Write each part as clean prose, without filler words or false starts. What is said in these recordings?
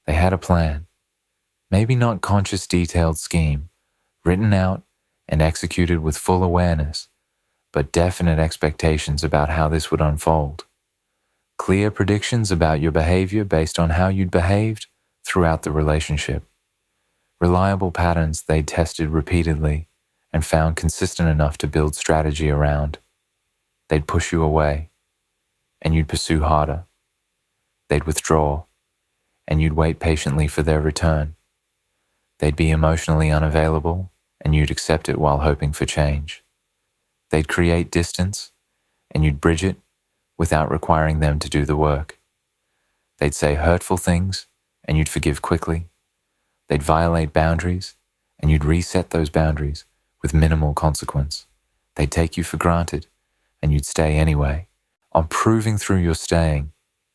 They had a plan, maybe not conscious detailed scheme, written out and executed with full awareness, but definite expectations about how this would unfold. Clear predictions about your behavior based on how you'd behaved throughout the relationship. Reliable patterns they tested repeatedly and found consistent enough to build strategy around. They'd push you away, and you'd pursue harder. They'd withdraw, and you'd wait patiently for their return. They'd be emotionally unavailable, and you'd accept it while hoping for change. They'd create distance, and you'd bridge it without requiring them to do the work. They'd say hurtful things, and you'd forgive quickly. They'd violate boundaries, and you'd reset those boundaries with minimal consequence. They'd take you for granted, and you'd stay anyway. On proving through your staying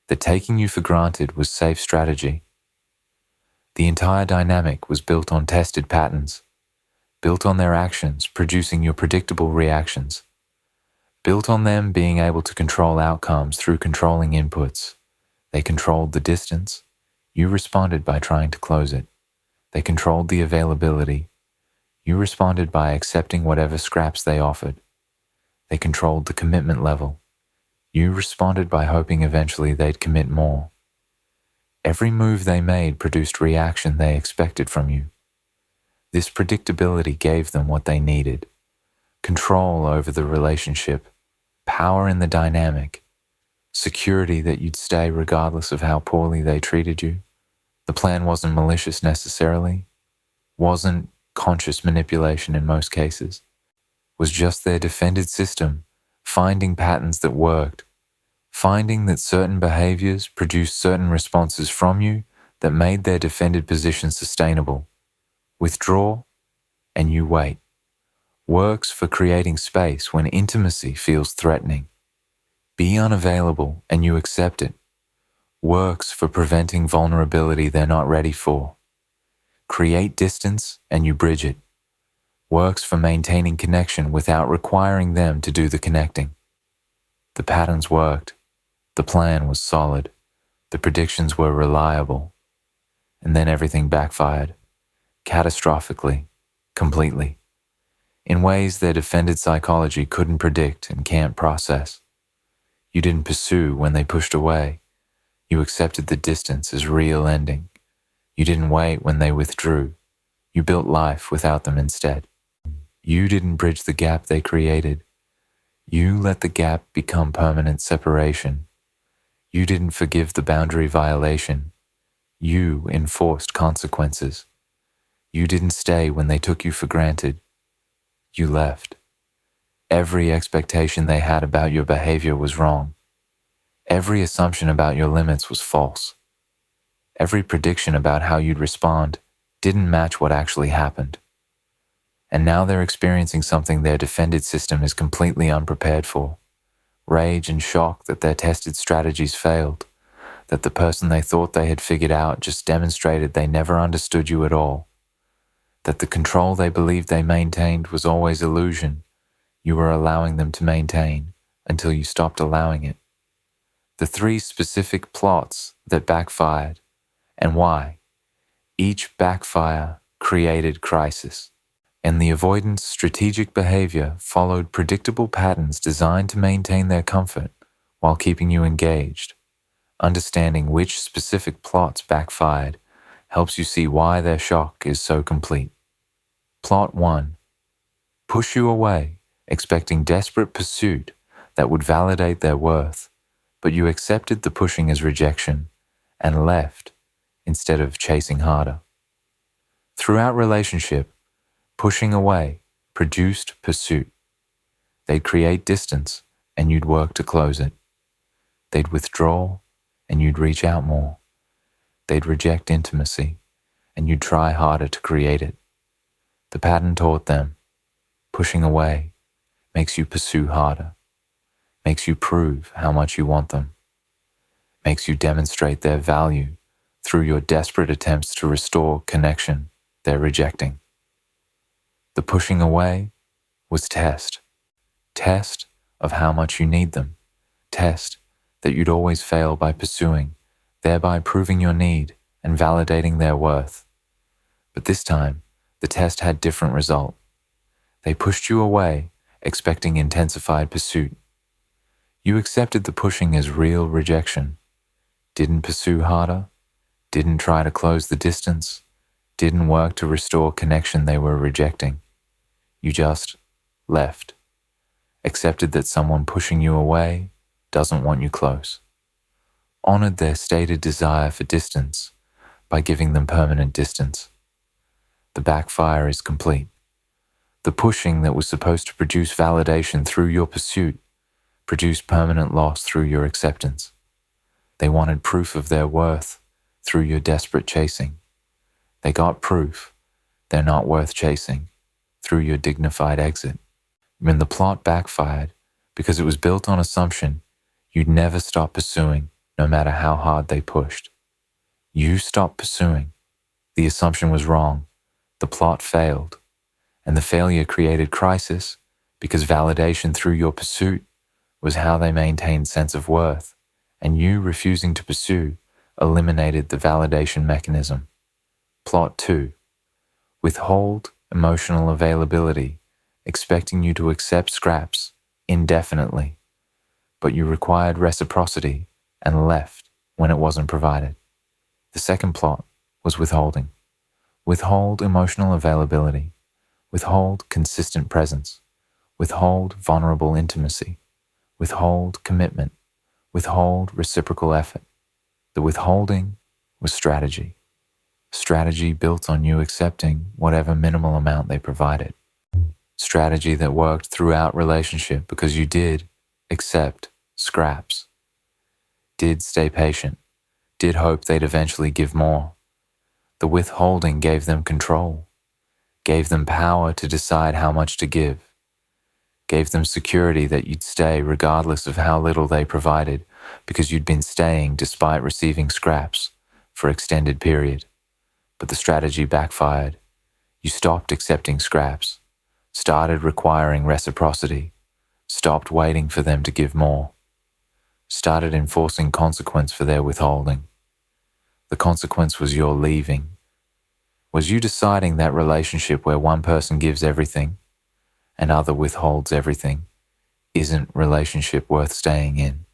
that taking you for granted was safe strategy. The entire dynamic was built on tested patterns, built on their actions producing your predictable reactions, built on them being able to control outcomes through controlling inputs. They controlled the distance. You responded by trying to close it. They controlled the availability. You responded by accepting whatever scraps they offered. They controlled the commitment level. You responded by hoping eventually they'd commit more. Every move they made produced reaction they expected from you. This predictability gave them what they needed: control over the relationship, power in the dynamic, security that you'd stay regardless of how poorly they treated you. The plan wasn't malicious necessarily, wasn't conscious manipulation in most cases, was just their defended system finding patterns that worked, finding that certain behaviors produced certain responses from you that made their defended position sustainable. Withdraw, and you wait. Works for creating space when intimacy feels threatening. Be unavailable, and you accept it. Works for preventing vulnerability they're not ready for. Create distance, and you bridge it. Works for maintaining connection without requiring them to do the connecting. The patterns worked. The plan was solid. The predictions were reliable. And then everything backfired. Catastrophically. Completely. In ways their defended psychology couldn't predict and can't process. You didn't pursue when they pushed away. You accepted the distance as real ending. You didn't wait when they withdrew. You built life without them instead. You didn't bridge the gap they created. You let the gap become permanent separation. You didn't forgive the boundary violation. You enforced consequences. You didn't stay when they took you for granted. You left. Every expectation they had about your behavior was wrong. Every assumption about your limits was false. Every prediction about how you'd respond didn't match what actually happened. And now they're experiencing something their defended system is completely unprepared for. Rage and shock that their tested strategies failed, that the person they thought they had figured out just demonstrated they never understood you at all, that the control they believed they maintained was always illusion you were allowing them to maintain until you stopped allowing it. The 3 specific plots that backfired, and why. Each backfire created crisis. And the avoidance strategic behavior followed predictable patterns designed to maintain their comfort while keeping you engaged. Understanding which specific plots backfired helps you see why their shock is so complete. Plot 1. Push you away, expecting desperate pursuit that would validate their worth, but you accepted the pushing as rejection and left instead of chasing harder. Throughout relationship, pushing away produced pursuit. They'd create distance, and you'd work to close it. They'd withdraw, and you'd reach out more. They'd reject intimacy, and you'd try harder to create it. The pattern taught them, pushing away makes you pursue harder, makes you prove how much you want them, makes you demonstrate their value through your desperate attempts to restore connection they're rejecting. The pushing away was test. Test of how much you need them. Test that you'd always fail by pursuing, thereby proving your need and validating their worth. But this time, the test had different result. They pushed you away, expecting intensified pursuit. You accepted the pushing as real rejection, didn't pursue harder, didn't try to close the distance, didn't work to restore connection they were rejecting. You just left, accepted that someone pushing you away doesn't want you close, honored their stated desire for distance by giving them permanent distance. The backfire is complete. The pushing that was supposed to produce validation through your pursuit produced permanent loss through your acceptance. They wanted proof of their worth through your desperate chasing. They got proof they're not worth chasing through your dignified exit. When the plot backfired because it was built on assumption you'd never stop pursuing no matter how hard they pushed. You stopped pursuing. The assumption was wrong. The plot failed. And the failure created crisis because validation through your pursuit was how they maintained sense of worth, and you refusing to pursue eliminated the validation mechanism. Plot 2. Withhold emotional availability, expecting you to accept scraps indefinitely, but you required reciprocity and left when it wasn't provided. The second plot was withholding. Withhold emotional availability. Withhold consistent presence. Withhold vulnerable intimacy. Withhold commitment. Withhold reciprocal effort. The withholding was strategy. Strategy built on you accepting whatever minimal amount they provided. Strategy that worked throughout relationship because you did accept scraps. Did stay patient. Did hope they'd eventually give more. The withholding gave them control. Gave them power to decide how much to give. Gave them security that you'd stay regardless of how little they provided because you'd been staying despite receiving scraps for extended period. But the strategy backfired. You stopped accepting scraps, started requiring reciprocity, stopped waiting for them to give more, started enforcing consequence for their withholding. The consequence was your leaving. Was you deciding that relationship where one person gives everything and other withholds everything isn't relationship worth staying in.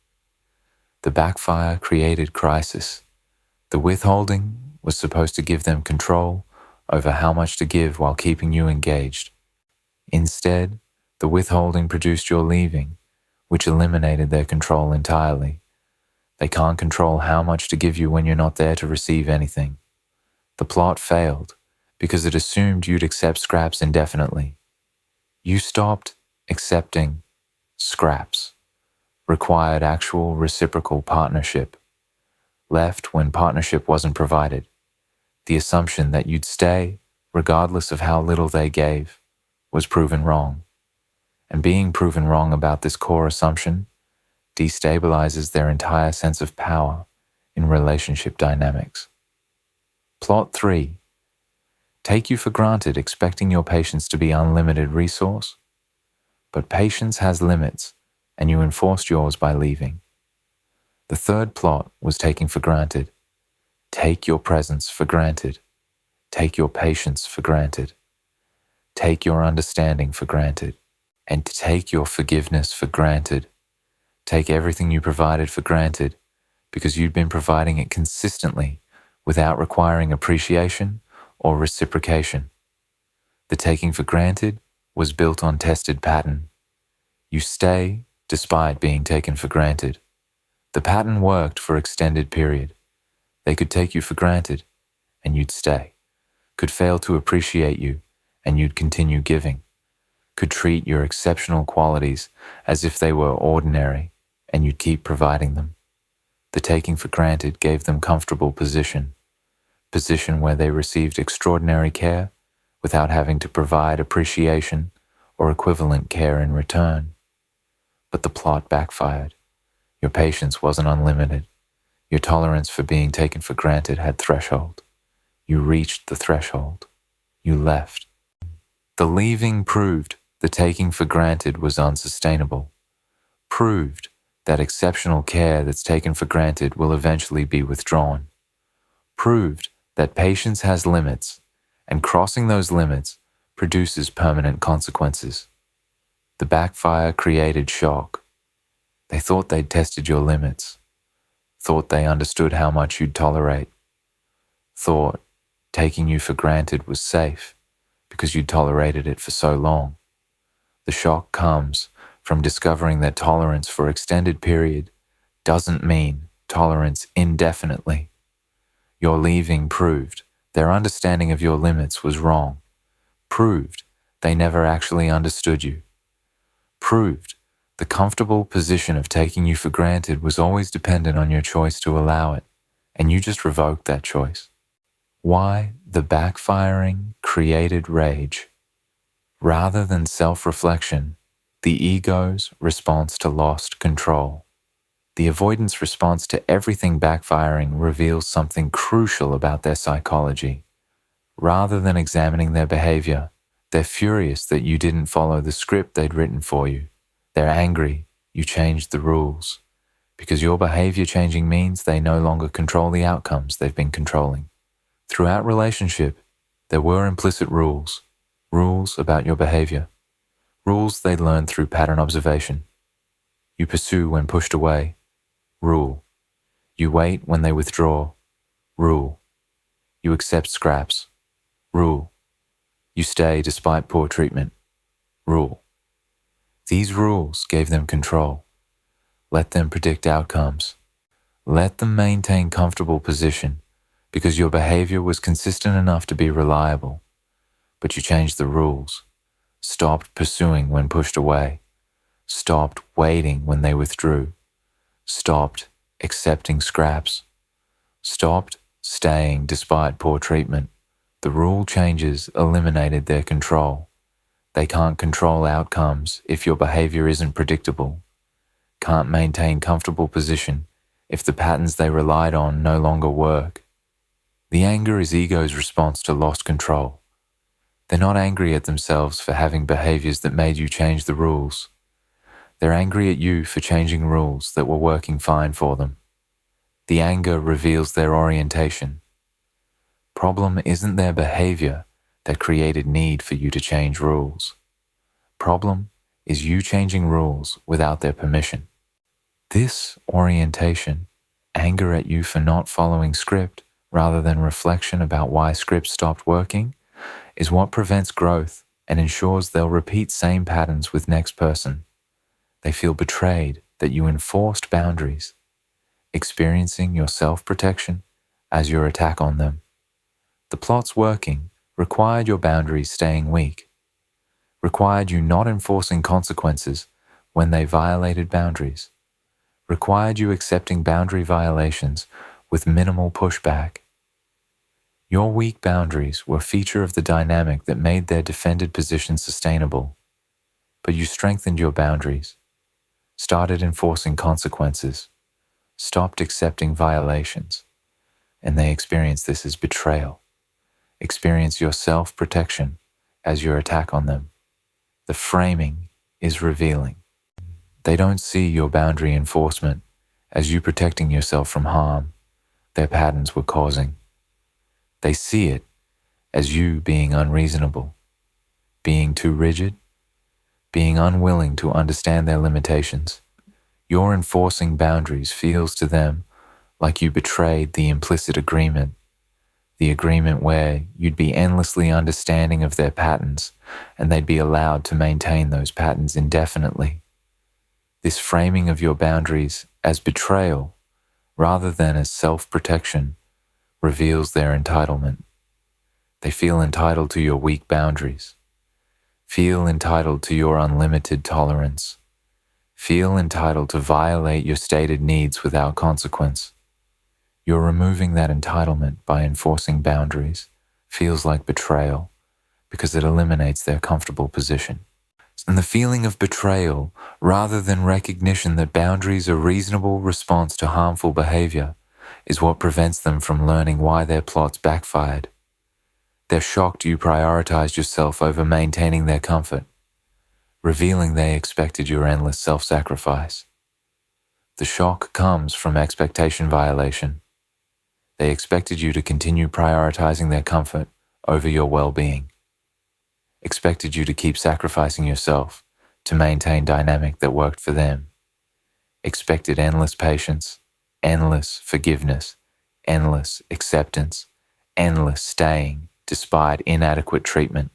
The backfire created crisis. The withholding was supposed to give them control over how much to give while keeping you engaged. Instead, the withholding produced your leaving, which eliminated their control entirely. They can't control how much to give you when you're not there to receive anything. The plot failed because it assumed you'd accept scraps indefinitely. You stopped accepting scraps, required actual reciprocal partnership, left when partnership wasn't provided. The assumption that you'd stay, regardless of how little they gave, was proven wrong. And being proven wrong about this core assumption destabilizes their entire sense of power in relationship dynamics. Plot 3. Take you for granted expecting your patience to be unlimited resource, but patience has limits and you enforced yours by leaving. The third plot was taking for granted. Take your presence for granted. Take your patience for granted. Take your understanding for granted. And take your forgiveness for granted. Take everything you provided for granted because you'd been providing it consistently without requiring appreciation or reciprocation. The taking for granted was built on tested pattern. You stay despite being taken for granted. The pattern worked for extended period. They could take you for granted and you'd stay. Could fail to appreciate you and you'd continue giving. Could treat your exceptional qualities as if they were ordinary and you'd keep providing them. The taking for granted gave them comfortable position where they received extraordinary care without having to provide appreciation or equivalent care in return. But the plot backfired. Your patience wasn't unlimited. Your tolerance for being taken for granted had threshold. You reached the threshold. You left. The leaving proved the taking for granted was unsustainable. Proved that exceptional care that's taken for granted will eventually be withdrawn. proved that patience has limits, and crossing those limits produces permanent consequences. The backfire created shock. They thought they'd tested your limits, thought they understood how much you'd tolerate, thought taking you for granted was safe because you'd tolerated it for so long. The shock comes from discovering that tolerance for extended period doesn't mean tolerance indefinitely. Your leaving proved their understanding of your limits was wrong, proved they never actually understood you, proved the comfortable position of taking you for granted was always dependent on your choice to allow it, and you just revoked that choice. Why the backfiring created rage. Rather than self-reflection, the ego's response to lost control. The avoidance response to everything backfiring reveals something crucial about their psychology. Rather than examining their behavior, they're furious that you didn't follow the script they'd written for you. They're angry you changed the rules, because your behavior changing means they no longer control the outcomes they've been controlling. Throughout relationship, there were implicit rules about your behavior, rules they'd learned through pattern observation. You pursue when pushed away, rule. You wait when they withdraw, rule. You accept scraps, rule. You stay despite poor treatment, rule. These rules gave them control. Let them predict outcomes. Let them maintain comfortable position because your behavior was consistent enough to be reliable. But you changed the rules, stopped pursuing when pushed away, stopped waiting when they withdrew, stopped accepting scraps, stopped staying despite poor treatment. The rule changes eliminated their control. They can't control outcomes if your behavior isn't predictable, can't maintain comfortable position if the patterns they relied on no longer work. The anger is ego's response to lost control. They're not angry at themselves for having behaviors that made you change the rules. They're angry at you for changing rules that were working fine for them. The anger reveals their orientation. Problem isn't their behavior that created need for you to change rules. Problem is you changing rules without their permission. This orientation, anger at you for not following script rather than reflection about why script stopped working, is what prevents growth and ensures they'll repeat same patterns with next person. They feel betrayed that you enforced boundaries, experiencing your self-protection as your attack on them. The plots working required your boundaries staying weak, required you not enforcing consequences when they violated boundaries, required you accepting boundary violations with minimal pushback. Your weak boundaries were a feature of the dynamic that made their defended position sustainable, but you strengthened your boundaries, started enforcing consequences, stopped accepting violations, and they experience this as betrayal. Experience your self-protection as your attack on them. The framing is revealing. They don't see your boundary enforcement as you protecting yourself from harm their patterns were causing. They see it as you being unreasonable, being too rigid, being unwilling to understand their limitations. Your enforcing boundaries feels to them like you betrayed the implicit agreement, the agreement where you'd be endlessly understanding of their patterns and they'd be allowed to maintain those patterns indefinitely. This framing of your boundaries as betrayal rather than as self-protection reveals their entitlement. They feel entitled to your weak boundaries, feel entitled to your unlimited tolerance, feel entitled to violate your stated needs without consequence. You're removing that entitlement by enforcing boundaries feels like betrayal because it eliminates their comfortable position. And the feeling of betrayal, rather than recognition that boundaries are a reasonable response to harmful behavior, is what prevents them from learning why their plots backfired. They're shocked you prioritized yourself over maintaining their comfort, revealing they expected your endless self-sacrifice. The shock comes from expectation violation. They expected you to continue prioritizing their comfort over your well-being. Expected you to keep sacrificing yourself to maintain dynamic that worked for them. Expected endless patience, endless forgiveness, endless acceptance, endless staying despite inadequate treatment.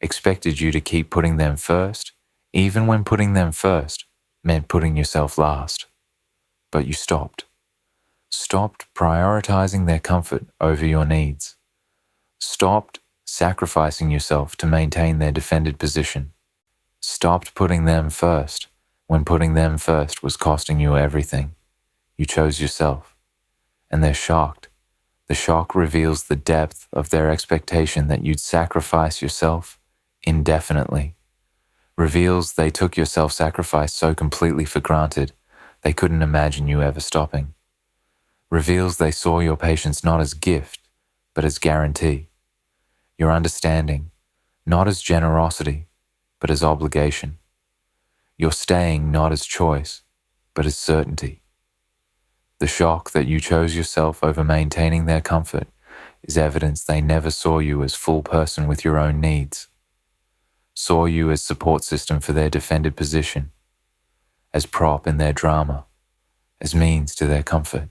Expected you to keep putting them first, even when putting them first meant putting yourself last. But you stopped. Stopped prioritizing their comfort over your needs. Stopped sacrificing yourself to maintain their defended position. Stopped putting them first when putting them first was costing you everything. You chose yourself. And they're shocked. The shock reveals the depth of their expectation that you'd sacrifice yourself indefinitely. Reveals they took your self-sacrifice so completely for granted they couldn't imagine you ever stopping. Reveals they saw your patience not as gift, but as guarantee. Your understanding, not as generosity, but as obligation. Your staying not as choice, but as certainty. The shock that you chose yourself over maintaining their comfort is evidence they never saw you as full person with your own needs. Saw you as support system for their defended position, as prop in their drama, as means to their comfort.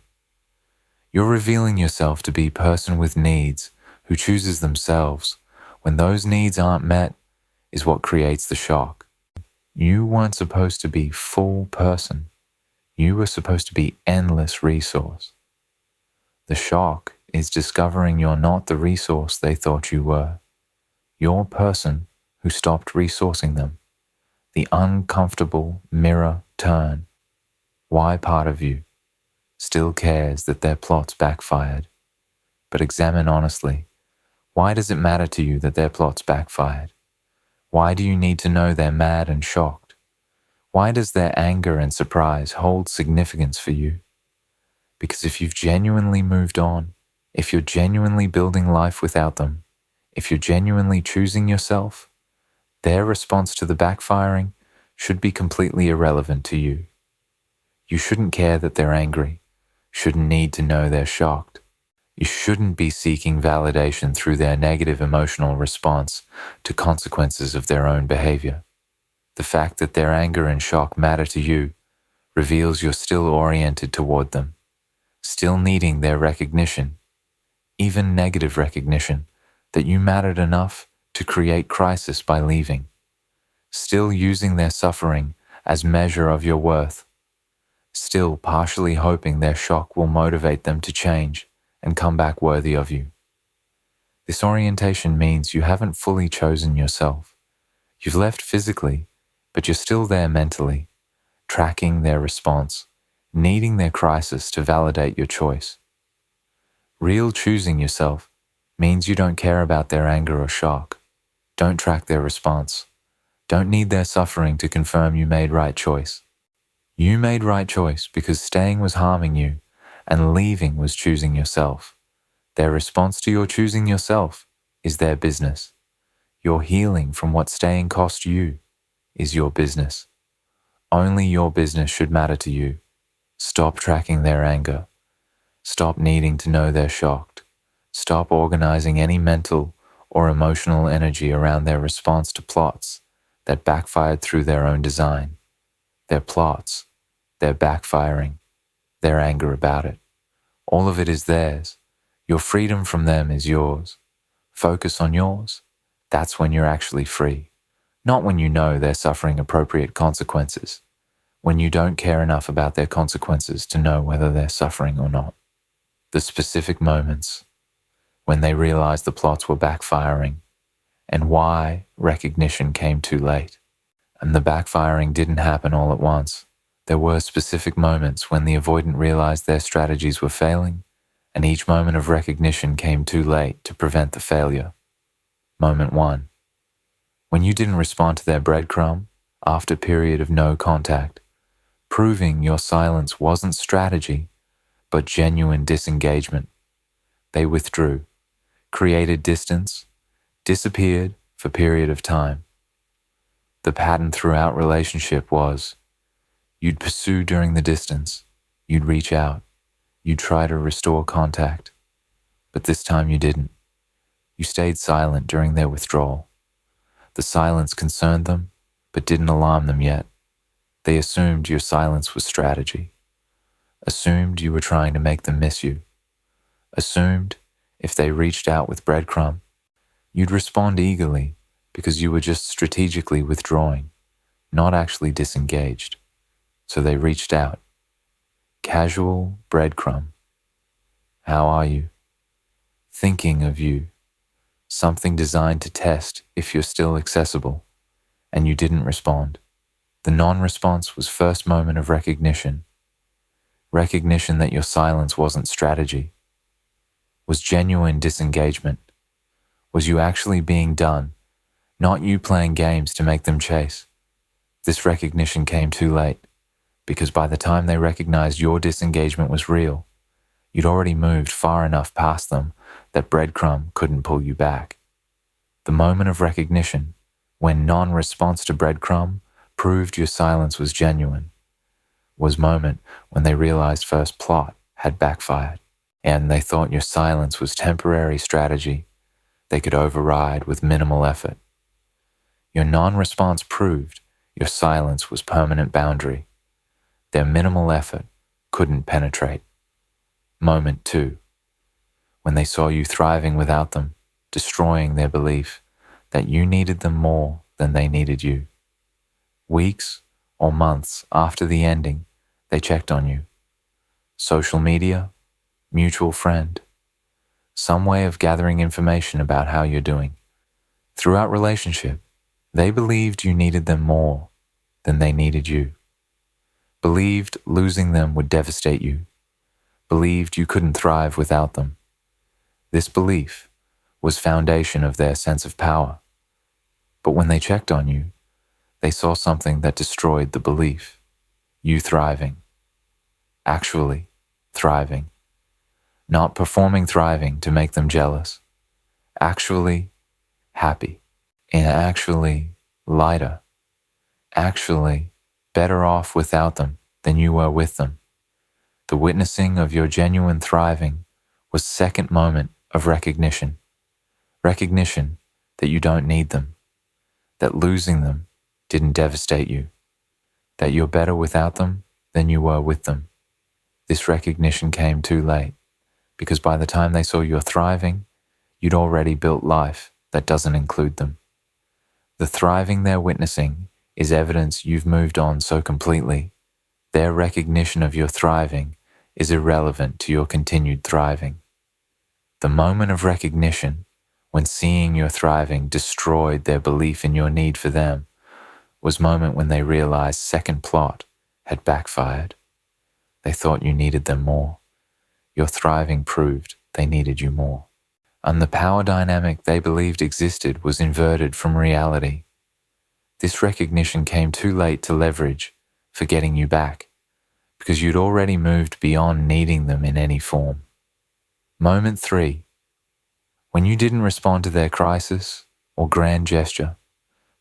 You're revealing yourself to be person with needs who chooses themselves when those needs aren't met is what creates the shock. You weren't supposed to be full person. You were supposed to be endless resource. The shock is discovering you're not the resource they thought you were. You're person who stopped resourcing them. The uncomfortable mirror turn. Why part of you still cares that their plots backfired? But examine honestly, why does it matter to you that their plots backfired? Why do you need to know they're mad and shocked? Why does their anger and surprise hold significance for you? Because if you've genuinely moved on, if you're genuinely building life without them, if you're genuinely choosing yourself, their response to the backfiring should be completely irrelevant to you. You shouldn't care that they're angry, shouldn't need to know they're shocked. You shouldn't be seeking validation through their negative emotional response to consequences of their own behavior. The fact that their anger and shock matter to you reveals you're still oriented toward them, still needing their recognition, even negative recognition, that you mattered enough to create crisis by leaving, still using their suffering as measure of your worth, still partially hoping their shock will motivate them to change and come back worthy of you. This orientation means you haven't fully chosen yourself. You've left physically, but you're still there mentally, tracking their response, needing their crisis to validate your choice. Real choosing yourself means you don't care about their anger or shock. Don't track their response. Don't need their suffering to confirm you made right choice. You made right choice because staying was harming you and leaving was choosing yourself. Their response to your choosing yourself is their business. Your healing from what staying cost you is your business. Only your business should matter to you. Stop tracking their anger. Stop needing to know they're shocked. Stop organizing any mental or emotional energy around their response to plots that backfired through their own design. Their plots, their backfiring, their anger about it. All of it is theirs. Your freedom from them is yours. Focus on yours. That's when you're actually free. Not when you know they're suffering appropriate consequences. When you don't care enough about their consequences to know whether they're suffering or not. The specific moments when they realized the plots were backfiring and why recognition came too late. And the backfiring didn't happen all at once. There were specific moments when the avoidant realized their strategies were failing, and each moment of recognition came too late to prevent the failure. Moment 1. When you didn't respond to their breadcrumb after a period of no contact, proving your silence wasn't strategy, but genuine disengagement. They withdrew, created distance, disappeared for a period of time. The pattern throughout relationship was, you'd pursue during the distance, you'd reach out, You try to restore contact, but this time you didn't. You stayed silent during their withdrawal. The silence concerned them, but didn't alarm them yet. They assumed your silence was strategy. Assumed you were trying to make them miss you. Assumed if they reached out with breadcrumb, you'd respond eagerly because you were just strategically withdrawing, not actually disengaged. So they reached out. Casual breadcrumb. How are you? Thinking of you. Something designed to test if you're still accessible, and you didn't respond. The non-response was first moment of recognition. Recognition that your silence wasn't strategy. Was genuine disengagement. Was you actually being done, not you playing games to make them chase. This recognition came too late, because by the time they recognized your disengagement was real, you'd already moved far enough past them that breadcrumb couldn't pull you back. The moment of recognition, when non-response to breadcrumb proved your silence was genuine, was moment when they realized first plot had backfired, and they thought your silence was temporary strategy they could override with minimal effort. Your non-response proved your silence was permanent boundary. Their minimal effort couldn't penetrate. Moment 2, when they saw you thriving without them, destroying their belief that you needed them more than they needed you. Weeks or months after the ending, they checked on you. Social media, mutual friend, some way of gathering information about how you're doing. Throughout relationship, they believed you needed them more than they needed you. Believed losing them would devastate you. Believed you couldn't thrive without them. This belief was foundation of their sense of power. But when they checked on you, they saw something that destroyed the belief. You thriving. Actually thriving. Not performing thriving to make them jealous. Actually happy. And actually lighter. Actually better off without them than you were with them. The witnessing of your genuine thriving was second moment of recognition. Recognition that you don't need them. That losing them didn't devastate you. That you're better without them than you were with them. This recognition came too late, because by the time they saw you're thriving, you'd already built life that doesn't include them. The thriving they're witnessing is evidence you've moved on so completely. Their recognition of your thriving is irrelevant to your continued thriving. The moment of recognition, when seeing your thriving destroyed their belief in your need for them, was moment when they realized second plot had backfired. They thought you needed them more. Your thriving proved they needed you more. And the power dynamic they believed existed was inverted from reality. This recognition came too late to leverage for getting you back, because you'd already moved beyond needing them in any form. Moment 3, when you didn't respond to their crisis or grand gesture,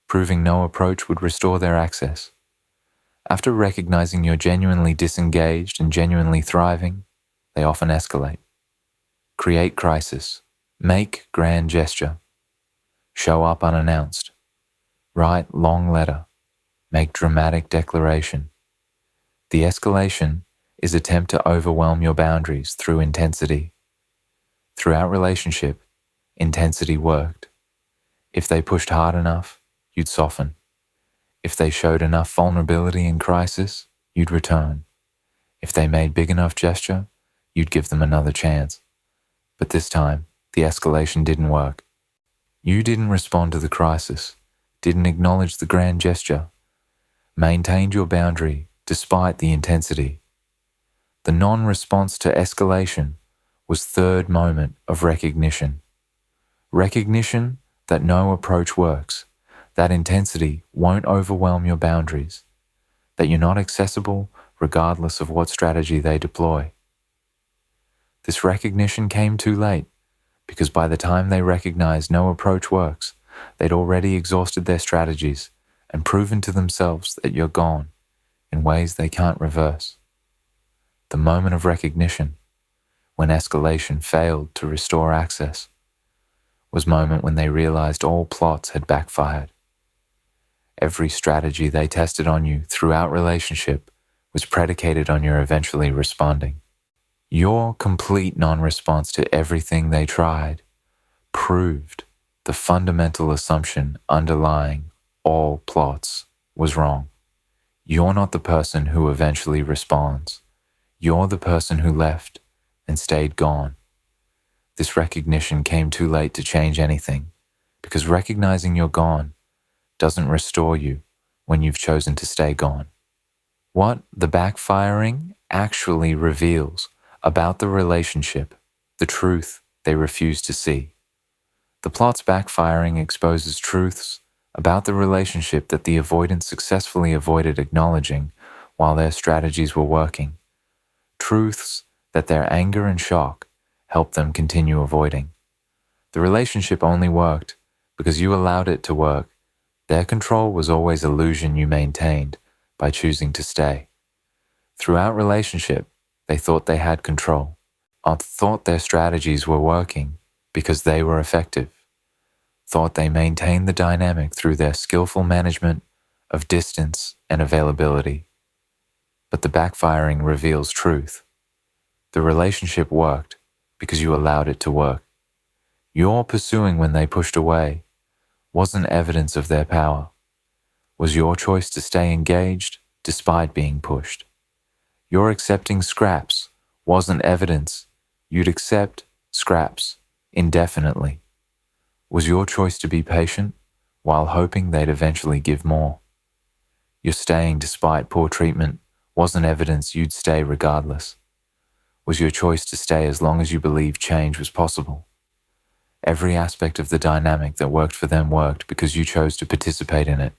proving no approach would restore their access. After recognizing you're genuinely disengaged and genuinely thriving, they often escalate. Create crisis. Make grand gesture. Show up unannounced. Write long letter. Make dramatic declaration. The escalation is attempt to overwhelm your boundaries through intensity. Throughout relationship, intensity worked. If they pushed hard enough, you'd soften. If they showed enough vulnerability in crisis, you'd return. If they made big enough gesture, you'd give them another chance. But this time, the escalation didn't work. You didn't respond to the crisis, didn't acknowledge the grand gesture, maintained your boundary despite the intensity. The non-response to escalation was third moment of recognition. Recognition that no approach works, that intensity won't overwhelm your boundaries, that you're not accessible regardless of what strategy they deploy. This recognition came too late, because by the time they recognized no approach works, they'd already exhausted their strategies and proven to themselves that you're gone in ways they can't reverse. The moment of recognition when escalation failed to restore access, was moment when they realized all plots had backfired. Every strategy they tested on you throughout relationship was predicated on your eventually responding. Your complete non-response to everything they tried proved the fundamental assumption underlying all plots was wrong. You're not the person who eventually responds. You're the person who left and stayed gone. This recognition came too late to change anything, because recognizing you're gone doesn't restore you when you've chosen to stay gone. What the backfiring actually reveals about the relationship, the truth they refuse to see. The plot's backfiring exposes truths about the relationship that the avoidants successfully avoided acknowledging while their strategies were working. Truths that their anger and shock helped them continue avoiding. The relationship only worked because you allowed it to work. Their control was always illusion you maintained by choosing to stay. Throughout relationship, they thought they had control, or thought their strategies were working because they were effective, thought they maintained the dynamic through their skillful management of distance and availability. But the backfiring reveals truth. The relationship worked because you allowed it to work. Your pursuing when they pushed away wasn't evidence of their power, was your choice to stay engaged despite being pushed. Your accepting scraps wasn't evidence you'd accept scraps indefinitely, was your choice to be patient while hoping they'd eventually give more. Your staying despite poor treatment wasn't evidence you'd stay regardless, was your choice to stay as long as you believed change was possible. Every aspect of the dynamic that worked for them worked because you chose to participate in it.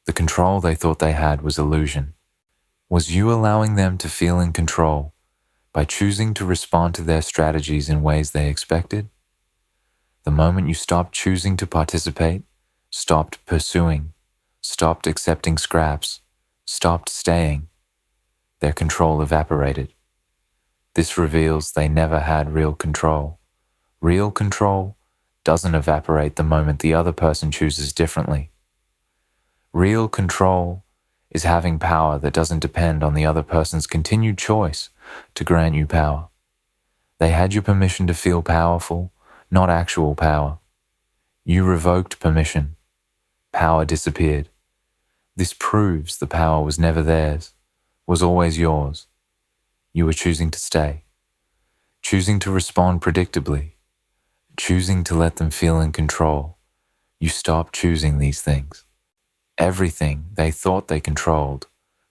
The control they thought they had was illusion. Was you allowing them to feel in control by choosing to respond to their strategies in ways they expected? The moment you stopped choosing to participate, stopped pursuing, stopped accepting scraps, stopped staying, their control evaporated. This reveals they never had real control. Real control doesn't evaporate the moment the other person chooses differently. Real control is having power that doesn't depend on the other person's continued choice to grant you power. They had your permission to feel powerful, not actual power. You revoked permission. Power disappeared. This proves the power was never theirs, was always yours. You were choosing to stay, choosing to respond predictably, choosing to let them feel in control. You stopped choosing these things. Everything they thought they controlled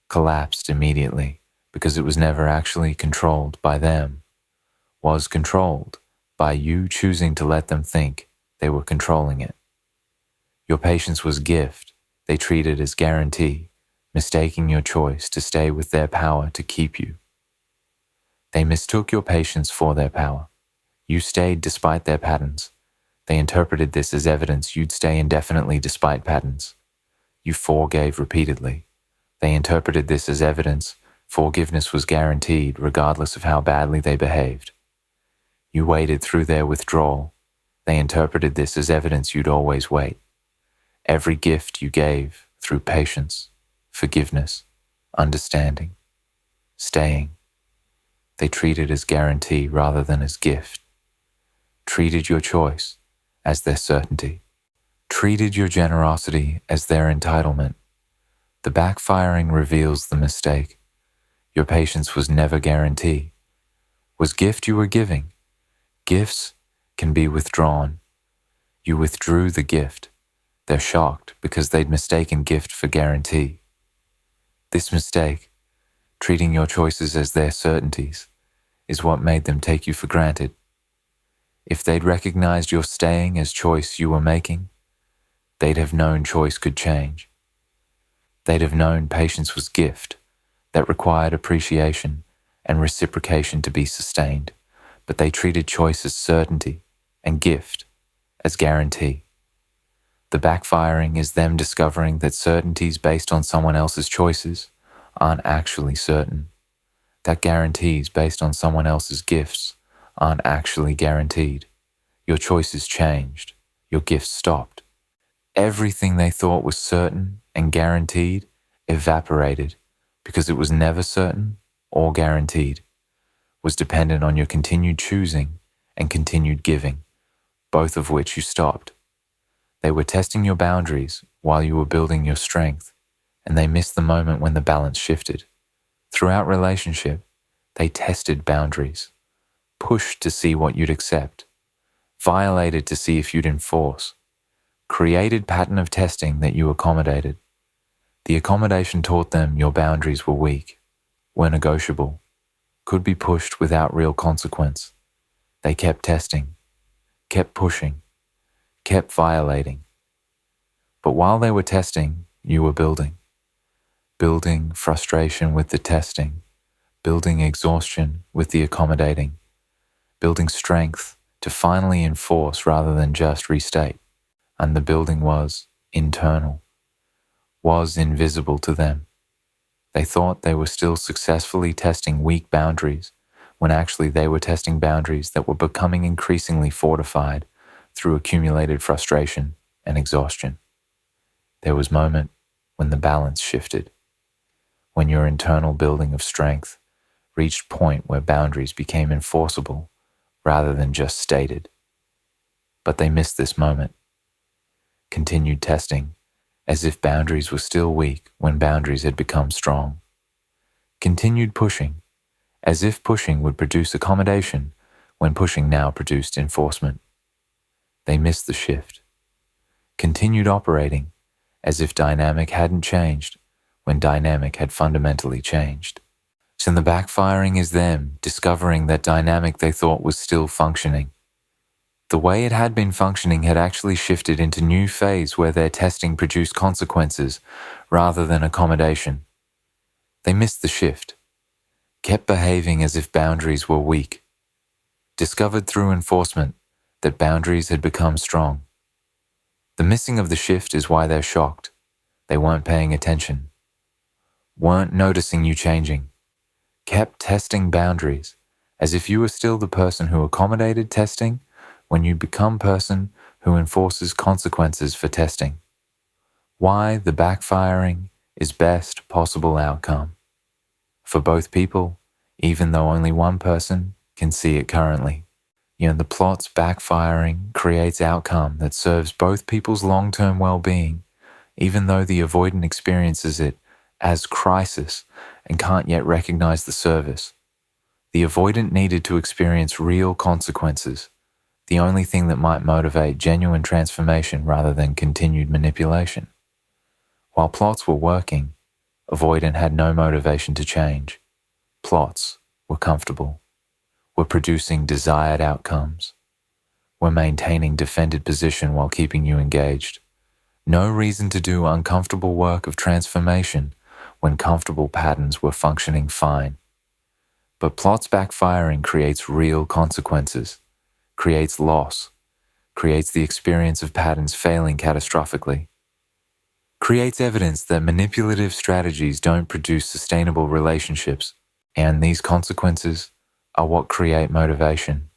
collapsed immediately because it was never actually controlled by them, was controlled by you choosing to let them think they were controlling it. Your patience was gift they treated as guarantee, mistaking your choice to stay with their power to keep you. They mistook your patience for their power. You stayed despite their patterns. They interpreted this as evidence you'd stay indefinitely despite patterns. You forgave repeatedly. They interpreted this as evidence forgiveness was guaranteed regardless of how badly they behaved. You waited through their withdrawal. They interpreted this as evidence you'd always wait. Every gift you gave through patience, forgiveness, understanding, staying, they treated as guarantee rather than as gift. Treated your choice as their certainty. Treated your generosity as their entitlement. The backfiring reveals the mistake. Your patience was never guarantee. Was gift you were giving. Gifts can be withdrawn. You withdrew the gift. They're shocked because they'd mistaken gift for guarantee. This mistake, treating your choices as their certainties, is what made them take you for granted. If they'd recognized your staying as choice you were making, they'd have known choice could change. They'd have known patience was gift that required appreciation and reciprocation to be sustained, but they treated choice as certainty and gift as guarantee. The backfiring is them discovering that certainties based on someone else's choices aren't actually certain, that guarantees based on someone else's gifts aren't actually guaranteed. Your choices changed. Your gifts stopped. Everything they thought was certain and guaranteed evaporated because it was never certain or guaranteed, was dependent on your continued choosing and continued giving, both of which you stopped. They were testing your boundaries while you were building your strength, and they missed the moment when the balance shifted. Throughout relationship, they tested boundaries, pushed to see what you'd accept, violated to see if you'd enforce, created pattern of testing that you accommodated. The accommodation taught them your boundaries were weak, were negotiable, could be pushed without real consequence. They kept testing, kept pushing, kept violating. But while they were testing, you were building. Building frustration with the testing, building exhaustion with the accommodating, building strength to finally enforce rather than just restate. And the building was internal, was invisible to them. They thought they were still successfully testing weak boundaries when actually they were testing boundaries that were becoming increasingly fortified through accumulated frustration and exhaustion. There was a moment when the balance shifted, when your internal building of strength reached a point where boundaries became enforceable rather than just stated. But they missed this moment. Continued testing, as if boundaries were still weak when boundaries had become strong. Continued pushing, as if pushing would produce accommodation when pushing now produced enforcement. They missed the shift. Continued operating, as if dynamic hadn't changed when dynamic had fundamentally changed. So the backfiring is them discovering that dynamic they thought was still functioning. The way it had been functioning had actually shifted into new phase where their testing produced consequences rather than accommodation. They missed the shift, kept behaving as if boundaries were weak, discovered through enforcement that boundaries had become strong. The missing of the shift is why they're shocked. They weren't paying attention, weren't noticing you changing, kept testing boundaries as if you were still the person who accommodated testing when you become person who enforces consequences for testing. Why the backfiring is best possible outcome for both people, even though only one person can see it currently. The plot's backfiring creates outcome that serves both people's long-term well-being, even though the avoidant experiences it as crisis and can't yet recognize the service. The avoidant needed to experience real consequences, the only thing that might motivate genuine transformation rather than continued manipulation. While plots were working, avoidant had no motivation to change. Plots were comfortable, were producing desired outcomes, were maintaining defended position while keeping you engaged. No reason to do uncomfortable work of transformation when comfortable patterns were functioning fine. But plots backfiring creates real consequences, creates loss, creates the experience of patterns failing catastrophically, creates evidence that manipulative strategies don't produce sustainable relationships, and these consequences are what create motivation.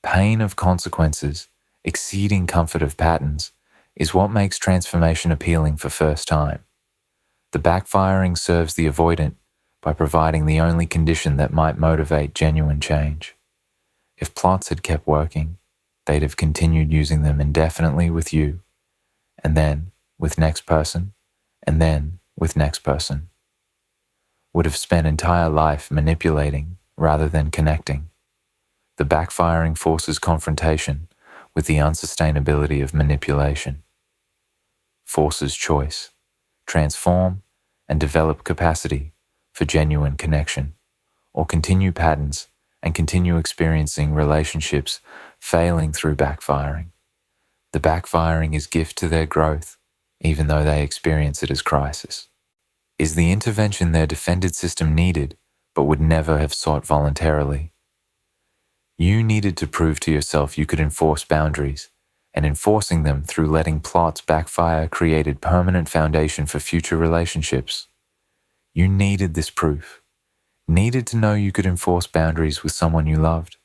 Pain of consequences, exceeding comfort of patterns, is what makes transformation appealing for first time. The backfiring serves the avoidant by providing the only condition that might motivate genuine change. If plots had kept working, they'd have continued using them indefinitely with you, and then with next person, and then with next person. Would have spent entire life manipulating rather than connecting. The backfiring forces confrontation with the unsustainability of manipulation. Forces choice, transform, and develop capacity for genuine connection, or continue patterns and continue experiencing relationships failing through backfiring. The backfiring is gift to their growth, even though they experience it as crisis. Is the intervention their defended system needed, but would never have sought voluntarily? You needed to prove to yourself you could enforce boundaries, and enforcing them through letting plots backfire created permanent foundation for future relationships. You needed this proof, needed to know you could enforce boundaries with someone you loved.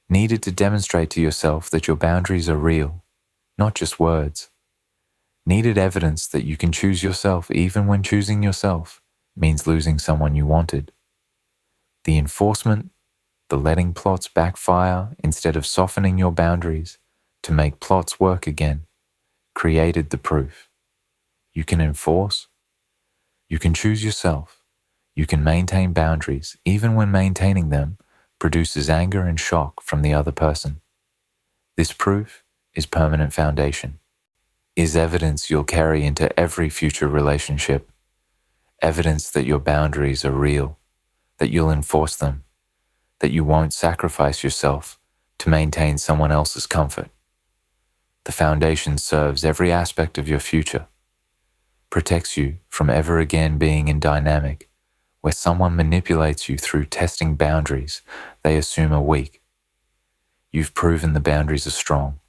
Needed to demonstrate to yourself that your boundaries are real, not just words. Needed evidence that you can choose yourself even when choosing yourself means losing someone you wanted. The enforcement, the letting plots backfire instead of softening your boundaries to make plots work again, created the proof. You can enforce, you can choose yourself, you can maintain boundaries even when maintaining them produces anger and shock from the other person. This proof is permanent foundation, is evidence you'll carry into every future relationship, evidence that your boundaries are real, that you'll enforce them, that you won't sacrifice yourself to maintain someone else's comfort. The foundation serves every aspect of your future, protects you from ever again being in dynamic where someone manipulates you through testing boundaries they assume are weak. You've proven the boundaries are strong.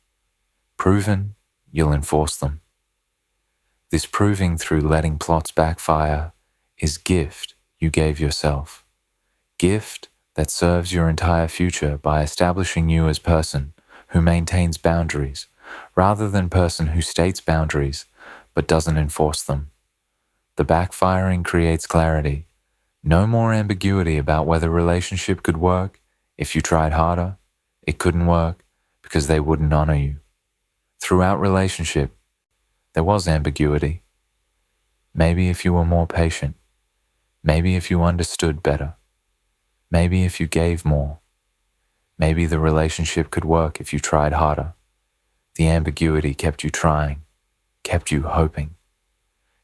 Proven you'll enforce them. This proving through letting plots backfire is gift you gave yourself. Gift that serves your entire future by establishing you as person who maintains boundaries rather than person who states boundaries but doesn't enforce them. The backfiring creates clarity. No more ambiguity about whether a relationship could work. If you tried harder, it couldn't work because they wouldn't honor you. Throughout relationship, there was ambiguity. Maybe if you were more patient, maybe if you understood better, maybe if you gave more, maybe the relationship could work if you tried harder. The ambiguity kept you trying, kept you hoping,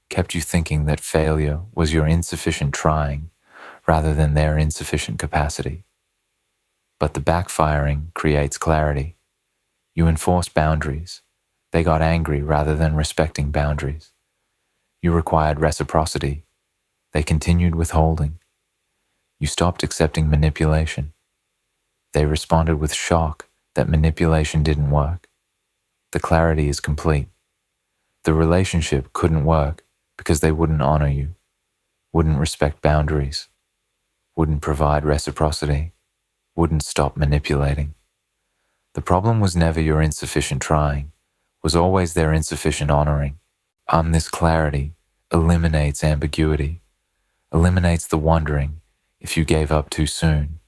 kept you thinking that failure was your insufficient trying rather than their insufficient capacity. But the backfiring creates clarity. You enforce boundaries. They got angry rather than respecting boundaries. You required reciprocity. They continued withholding. You stopped accepting manipulation. They responded with shock that manipulation didn't work. The clarity is complete. The relationship couldn't work because they wouldn't honor you, wouldn't respect boundaries, wouldn't provide reciprocity, wouldn't stop manipulating. The problem was never your insufficient trying, was always their insufficient honoring. This clarity eliminates ambiguity, eliminates the wondering if you gave up too soon,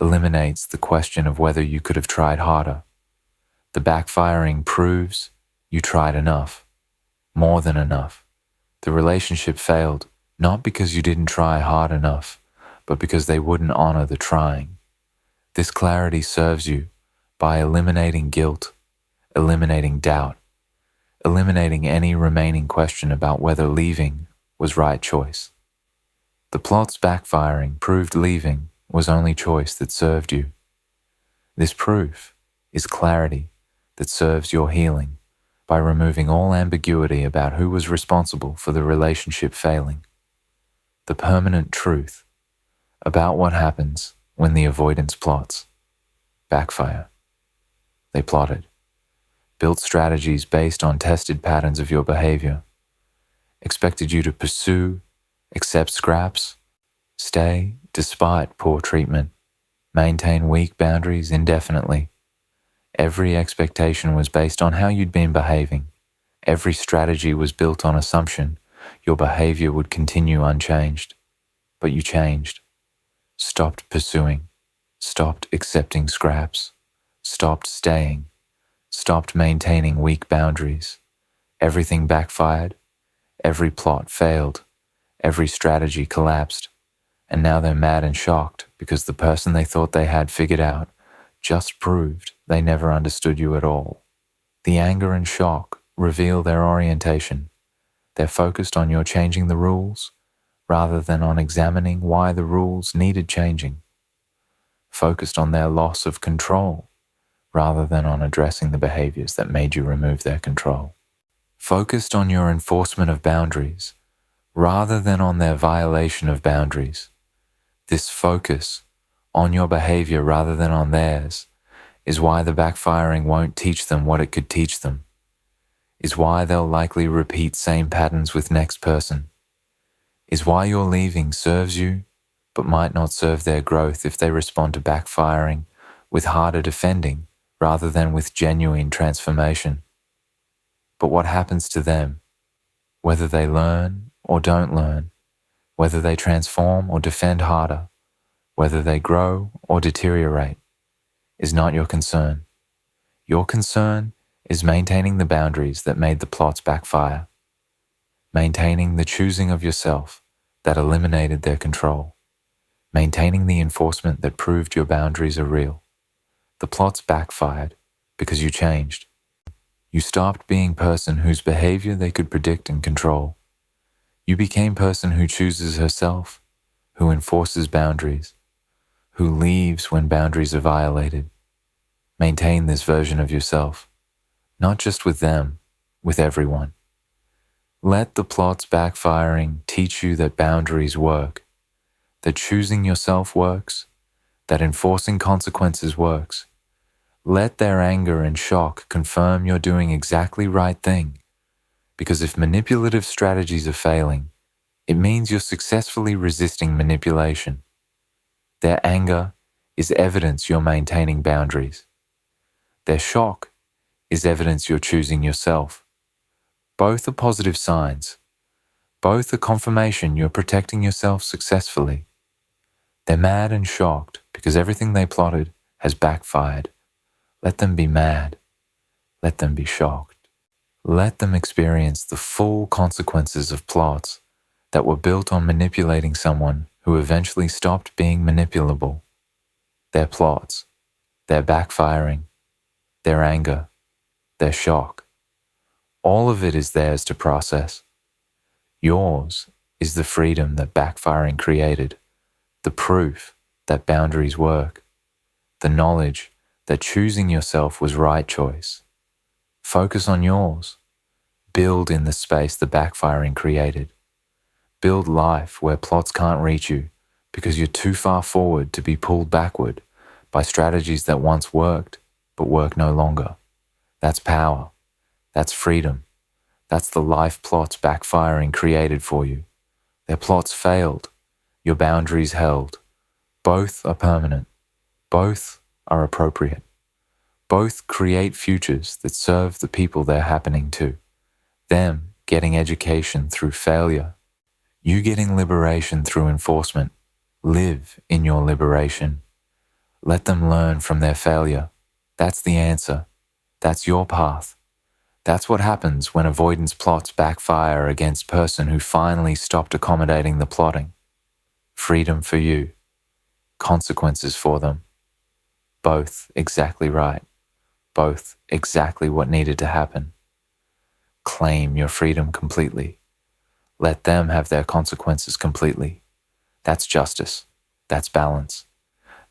eliminates the question of whether you could have tried harder. The backfiring proves you tried enough, more than enough. The relationship failed not because you didn't try hard enough, but because they wouldn't honor the trying. This clarity serves you by eliminating guilt, eliminating doubt, eliminating any remaining question about whether leaving was right choice. The plot's backfiring proved leaving was only choice that served you. This proof is clarity that serves your healing by removing all ambiguity about who was responsible for the relationship failing. The permanent truth about what happens when the avoidance plots backfire. They plotted, built strategies based on tested patterns of your behavior, expected you to pursue, accept scraps, stay despite poor treatment, maintain weak boundaries indefinitely. Every expectation was based on how you'd been behaving. Every strategy was built on assumption your behavior would continue unchanged. But you changed, stopped pursuing, stopped accepting scraps, stopped staying, stopped maintaining weak boundaries. Everything backfired, every plot failed, every strategy collapsed, and now they're mad and shocked because the person they thought they had figured out just proved they never understood you at all. The anger and shock reveal their orientation. They're focused on your changing the rules rather than on examining why the rules needed changing. Focused on their loss of control rather than on addressing the behaviors that made you remove their control. Focused on your enforcement of boundaries rather than on their violation of boundaries. This focus on your behavior rather than on theirs is why the backfiring won't teach them what it could teach them, is why they'll likely repeat same patterns with next person, is why your leaving serves you but might not serve their growth if they respond to backfiring with harder defending rather than with genuine transformation. But what happens to them, whether they learn or don't learn, whether they transform or defend harder, whether they grow or deteriorate, is not your concern. Your concern is maintaining the boundaries that made the plots backfire, maintaining the choosing of yourself that eliminated their control, maintaining the enforcement that proved your boundaries are real. The plots backfired because you changed. You stopped being person whose behavior they could predict and control. You became person who chooses herself, who enforces boundaries, who leaves when boundaries are violated. Maintain this version of yourself, not just with them, with everyone. Let the plots backfiring teach you that boundaries work, that choosing yourself works, that enforcing consequences works. Let their anger and shock confirm you're doing exactly right thing, because if manipulative strategies are failing, it means you're successfully resisting manipulation. Their anger is evidence you're maintaining boundaries. Their shock is evidence you're choosing yourself. Both are positive signs. Both are confirmation you're protecting yourself successfully. They're mad and shocked because everything they plotted has backfired. Let them be mad. Let them be shocked. Let them experience the full consequences of plots that were built on manipulating someone who eventually stopped being manipulable. Their plots, their backfiring, their anger, their shock. All of it is theirs to process. Yours is the freedom that backfiring created, the proof that boundaries work, the knowledge that choosing yourself was right choice. Focus on yours. Build in the space the backfiring created. Build life where plots can't reach you because you're too far forward to be pulled backward by strategies that once worked but work no longer. That's power. That's freedom. That's the life plots backfiring created for you. Their plots failed. Your boundaries held. Both are permanent. Both are appropriate. Both create futures that serve the people they're happening to. Them getting education through failure. You getting liberation through enforcement. Live in your liberation. Let them learn from their failure. That's the answer. That's your path. That's what happens when avoidance plots backfire against person who finally stopped accommodating the plotting. Freedom for you. Consequences for them. Both exactly right. Both exactly what needed to happen. Claim your freedom completely. Let them have their consequences completely. That's justice. That's balance.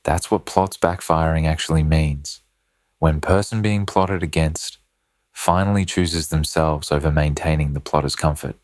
That's what plots backfiring actually means. When person being plotted against finally chooses themselves over maintaining the plotter's comfort.